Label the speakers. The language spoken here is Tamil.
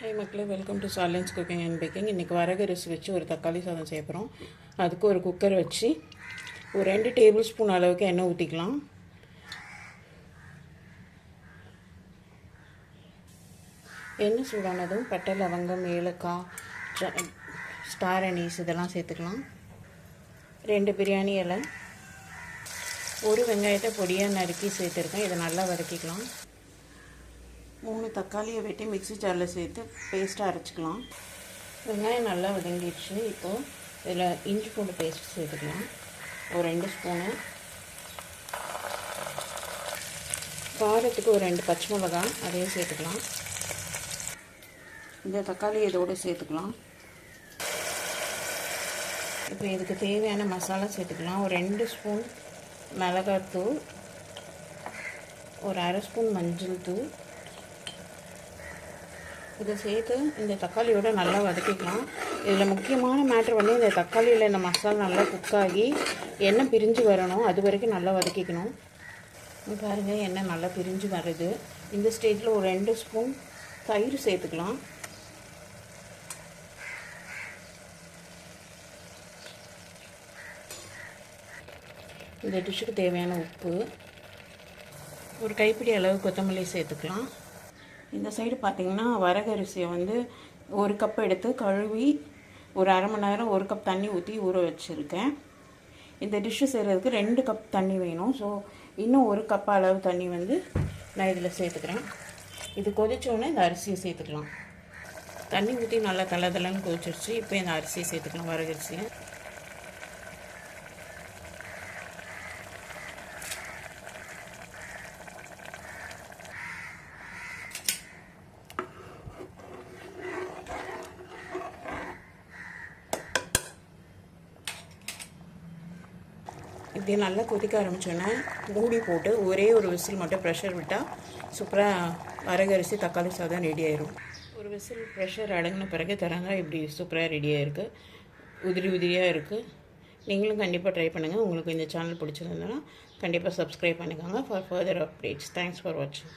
Speaker 1: ஹாய் மக்களே, வெல்கம் டு சாலன்ஸ் குக்கிங் அண்ட் பேக்கிங். இன்றைக்கி வரகரிசி வச்சு ஒரு தக்காளி சாதம் செய்ய போகிறோம். அதுக்கு ஒரு குக்கர் வச்சு ஒரு 2 டேபிள் ஸ்பூன் அளவுக்கு எண்ணெய் ஊற்றிக்கலாம். எண்ணெய் சூடானதும் பட்டை, லவங்கம், ஏலக்காய், ஸ்டார் அனீஸ் இதெல்லாம் சேர்த்துக்கலாம். 2 பிரியாணி இலை, ஒரு வெங்காயத்தை பொடியாக நறுக்கி சேர்த்துருக்கேன். இதை நல்லா வதக்கிக்கலாம். 3 தக்காளியை வெட்டி மிக்ஸி ஜாரில் சேர்த்து பேஸ்ட்டாக அரைச்சிக்கலாம். வெங்காயம் நல்லா வதங்கிடுச்சு. இப்போது இதில் இஞ்சி பூண்டு பேஸ்ட் சேர்த்துக்கலாம். ஒரு 2 ஸ்பூனு. காரத்துக்கு ஒரு 2 பச்சை மிளகாய் அதையும் சேர்த்துக்கலாம். இந்த தக்காளி இதோடு சேர்த்துக்கலாம். இப்போ இதுக்கு தேவையான மசாலா சேர்த்துக்கலாம். ஒரு 2 ஸ்பூன் மிளகாத்தூள், ஒரு அரை ஸ்பூன் மஞ்சள் தூள். இதை சேர்த்து இந்த தக்காளியோடு நல்லா வதக்கிக்கலாம். இதில் முக்கியமான மேட்ரு வந்து இந்த தக்காளியில் இந்த மசாலா நல்லா குக்காகி எண்ணெய் பிரிஞ்சு வரணும். அது வரைக்கும் நல்லா வதக்கிக்கணும். பாருங்கள், எண்ணெய் நல்லா பிரிஞ்சு வருது. இந்த ஸ்டேஜில் ஒரு 2 ஸ்பூன் தயிர் சேர்த்துக்கலாம். இந்த டிஷ்ஷுக்கு தேவையான உப்பு, ஒரு கைப்பிடி அளவு கொத்தமல்லி சேர்த்துக்கலாம். இந்த சைடு பார்த்திங்கன்னா வரகரிசியை வந்து 1 கப் எடுத்து கழுவி ஒரு அரை மணி நேரம் 1 கப் தண்ணி ஊற்றி ஊற வச்சுருக்கேன். இந்த டிஷ்ஷு செய்கிறதுக்கு 2 கப் தண்ணி வேணும். ஸோ இன்னும் 1 கப் அளவு தண்ணி வந்து நான் இதில் சேர்த்துக்கிறேன். இது கொதிச்சோடனே இந்த அரிசியை சேர்த்துக்கலாம். தண்ணி ஊற்றி நல்லா தளதளன்னு கொதிச்சிருச்சு. இப்போ இந்த அரிசியை சேர்த்துக்கலாம், வரகரிசியை. இப்படி நல்லா கொதிக்க ஆரம்பித்தோன்னே மூடி போட்டு ஒரே ஒரு விசில் மட்டும் ப்ரெஷர் விட்டால் சூப்பராக வரகரிசி தக்காளி சாதம் ரெடி ஆயிடும். ஒரு விசில் ப்ரெஷர் அடங்கின பிறகு தராங்க. இப்படி சூப்பராக ரெடியாக இருக்குது. உதிரியாக இருக்குது. நீங்களும் கண்டிப்பாக ட்ரை பண்ணுங்கள். உங்களுக்கு இந்த சேனல் பிடிச்சிருந்ததுன்னா கண்டிப்பாக சப்ஸ்கிரைப் பண்ணிக்கோங்க for further updates. Thanks for வாட்சிங்.